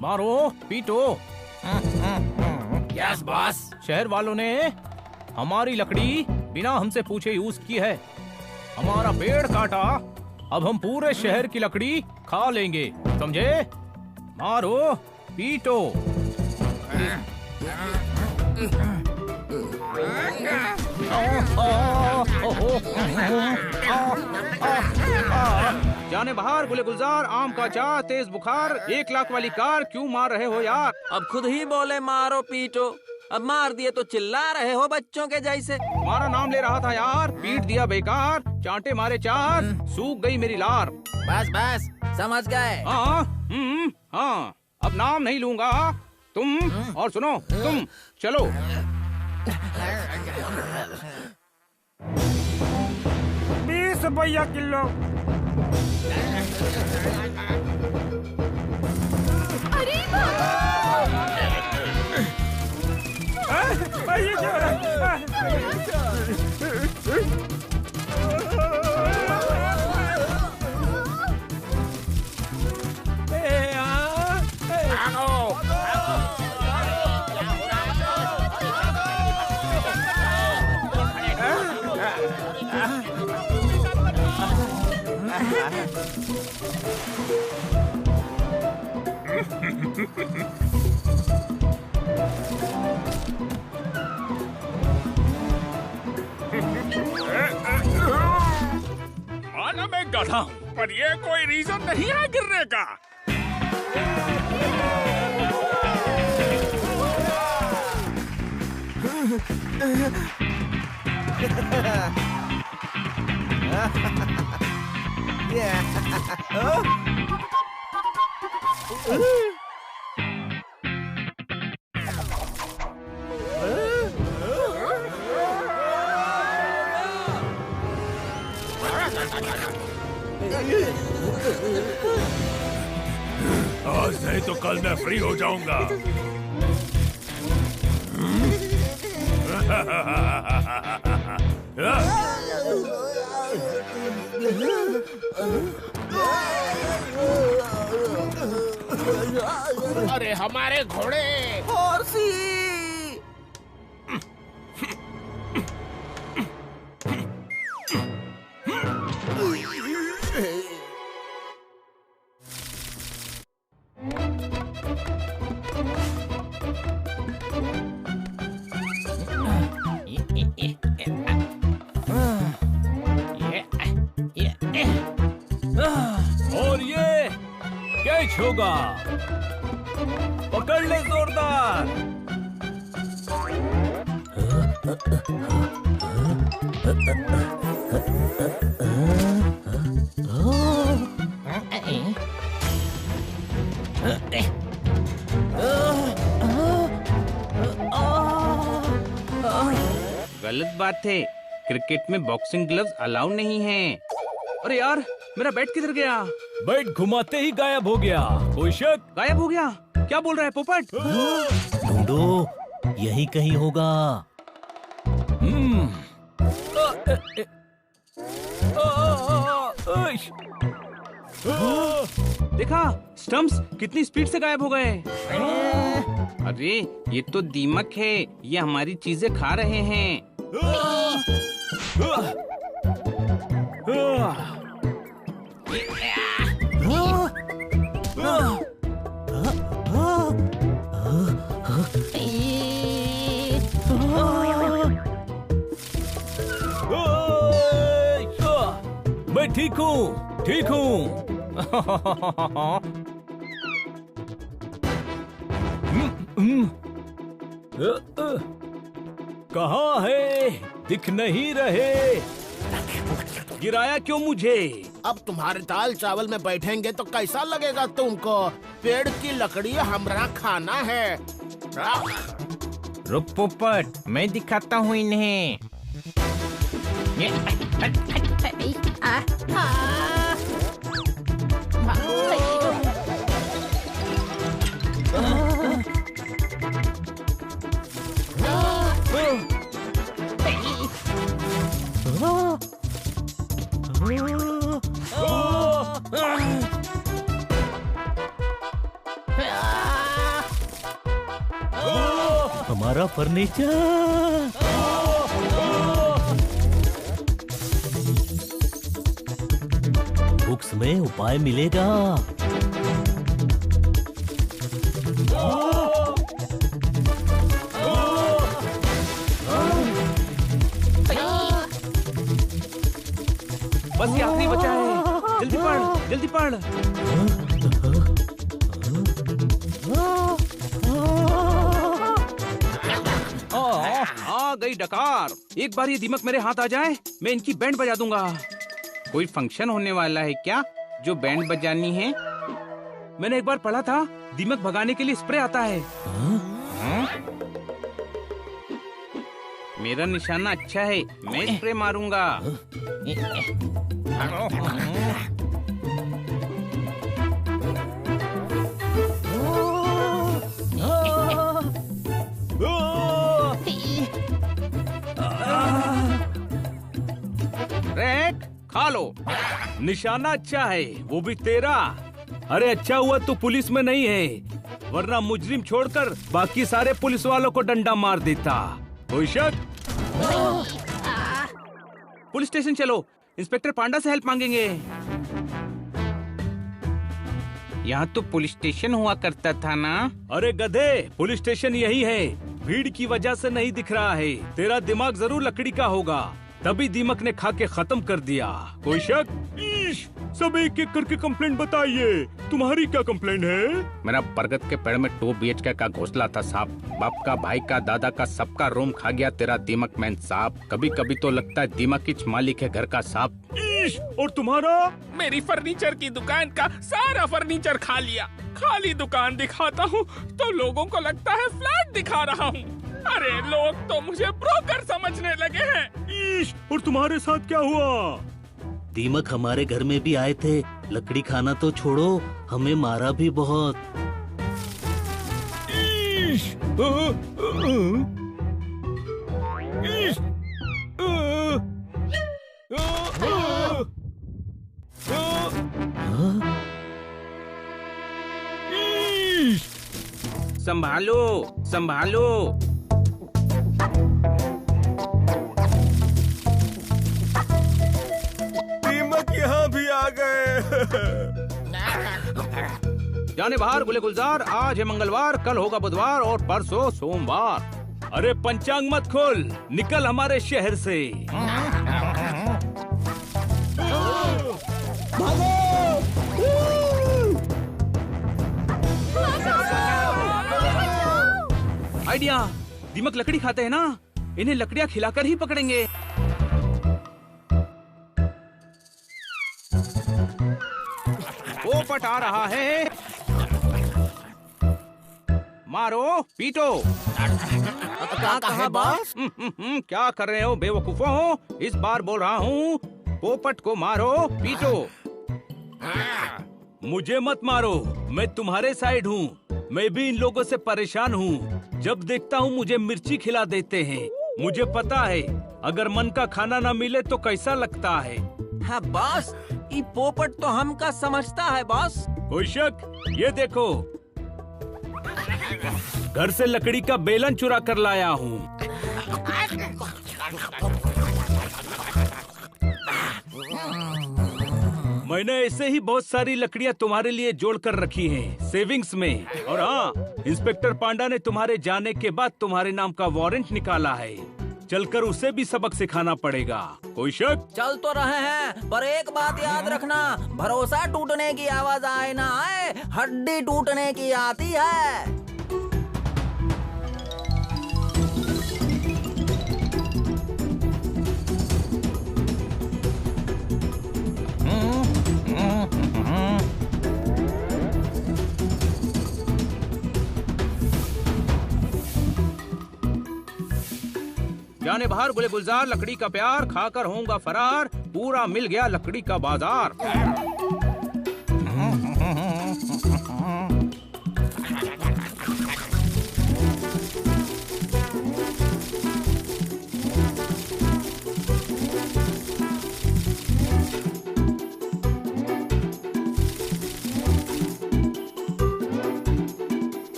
मारो पीटो। Yes boss. शहर वालों ने हमारी लकड़ी बिना हमसे पूछे यूज की है, हमारा पेड़ काटा, अब हम पूरे शहर की लकड़ी खा लेंगे, समझे? मारो पीटो। जाने बाहर, गुले गुलजार, आम का अचार, तेज बुखार, 1 लाख वाली कार, क्यों मार रहे हो यार? अब खुद ही बोले मारो पीटो, अब मार दिए तो चिल्ला रहे हो बच्चों के जैसे। तुम्हारा नाम ले रहा था यार, पीट दिया बेकार, चांटे मारे 4, सूख गई मेरी लार। बस बस समझ गए। हाँ, अब नाम नहीं लूंगा। तुम और सुनो, तुम चलो। ₹20 किलो। अरे बाबा! ये क्या हो रहा माना मैं गधा हूँ, पर ये कोई रीजन नहीं है गिरने का। आज नहीं तो कल मैं फ्री हो जाऊंगा। अरे हमारे घोड़े। हॉर्सी। और ये कैच होगा, पकड़ ले जोरदार। गलत बात है, क्रिकेट में बॉक्सिंग ग्लव्स अलाउड नहीं हैं। अरे यार, मेरा बैट किधर गया? बैट घुमाते ही गायब हो गया। कोई शक? गायब हो गया? क्या बोल रहा है पोपट? ढूंढो, यही कहीं होगा। देखा, स्टंप्स कितनी स्पीड से गायब हो गए। अरे ये तो दीमक है, ये हमारी चीजें खा रहे हैं। मैं ठीक हूँ, ठीक हूँ। कहाँ है? दिख नहीं रहे। गिराया क्यों मुझे? अब तुम्हारे दाल चावल में बैठेंगे तो कैसा लगेगा तुमको? पेड़ की लकड़ी हमरा खाना है। रुक पोपट, मैं दिखाता हूँ इन्हें। हमारा फर्नीचर। बुक्स में उपाय मिलेगा। बस ये आखिरी बचा है। जल्दी पढ़, जल्दी पढ़। आ गई डकार। एक बार ये दीमक मेरे हाथ आ जाए, मैं इनकी बैंड बजा दूंगा। कोई फंक्शन होने वाला है क्या जो बैंड बजानी है? मैंने एक बार पढ़ा था दीमक भगाने के लिए स्प्रे आता है। मेरा निशाना अच्छा है, मैं स्प्रे मारूंगा। रेड, खा लो। निशाना अच्छा है, वो भी तेरा। अरे अच्छा हुआ तू पुलिस में नहीं है, वरना मुजरिम छोड़कर बाकी सारे पुलिस वालों को डंडा मार देता। कोई शक? पुलिस स्टेशन चलो, इंस्पेक्टर पांडा से हेल्प मांगेंगे। यहाँ तो पुलिस स्टेशन हुआ करता था ना? अरे गधे, पुलिस स्टेशन यही है। भीड़ की वजह से नहीं दिख रहा है। तेरा दिमाग जरूर लकड़ी का होगा, तभी दीमक ने खा के खत्म कर दिया। कोई शक? सब एक एक करके कंप्लेंट बताइए। तुम्हारी क्या कंप्लेंट है? मेरा बरगद के पेड़ में 2 BHK का घोंसला था साहब। बाप का, भाई का, दादा का, सबका रूम खा गया तेरा दीमक मैन साहब। कभी कभी तो लगता है दीमक ही मालिक है घर का साहब। और तुम्हारा? मेरी फर्नीचर की दुकान का सारा फर्नीचर खा लिया। खाली दुकान दिखाता हूँ तो लोगों को लगता है फ्लैट दिखा रहा हूँ। अरे लोग तो मुझे ब्रोकर समझने लगे हैं। और तुम्हारे साथ क्या हुआ? दीमक हमारे घर में भी आए थे। लकड़ी खाना तो छोड़ो, हमें मारा भी बहुत। संभालो, संभालो। दीमक यहाँ भी आ गए। जाने बाहर गुले गुलजार, आज है मंगलवार, कल होगा बुधवार और परसों सोमवार। अरे पंचांग मत खोल, निकल हमारे शहर से। आइडिया, दीमक लकड़ी खाते हैं ना, इन्हें लकड़ियाँ खिलाकर ही पकड़ेंगे। पोपट आ रहा है, मारो पीटो। कहा बॉस? क्या कर रहे हो बेवकूफों? इस बार बोल रहा हूँ, पोपट को मारो पीटो। मुझे मत मारो, मैं तुम्हारे साइड हूँ। मैं भी इन लोगों से परेशान हूँ। जब देखता हूँ मुझे मिर्ची खिला देते हैं। मुझे पता है अगर मन का खाना न मिले तो कैसा लगता है। हाँ बॉस, ये पोपट तो हमका समझता है बॉस। कोई शक? ये देखो, घर से लकड़ी का बेलन चुरा कर लाया हूँ। मैंने ऐसे ही बहुत सारी लकड़ियाँ तुम्हारे लिए जोड़ कर रखी हैं, सेविंग्स में। और हाँ, इंस्पेक्टर पांडा ने तुम्हारे जाने के बाद तुम्हारे नाम का वारंट निकाला है। चलकर उसे भी सबक सिखाना पड़ेगा। कोई शक? चल तो रहे हैं, पर एक बात याद रखना, भरोसा टूटने की आवाज आए ना आए, हड्डी टूटने की आती है। जाने बाहर गुले गुलजार, लकड़ी का प्यार खाकर होऊंगा फरार। पूरा मिल गया लकड़ी का बाजार।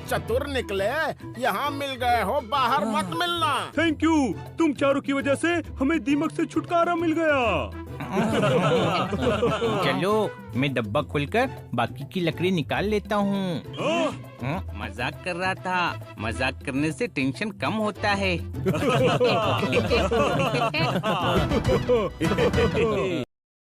चतुर निकले। यहाँ मिल गए हो, बाहर मत मिलना। थैंक यू, तुम चारों की वजह से हमें दीमक से छुटकारा मिल गया। चलो मैं डब्बा खोलकर बाकी की लकड़ी निकाल लेता हूँ। मजाक कर रहा था, मजाक करने से टेंशन कम होता है।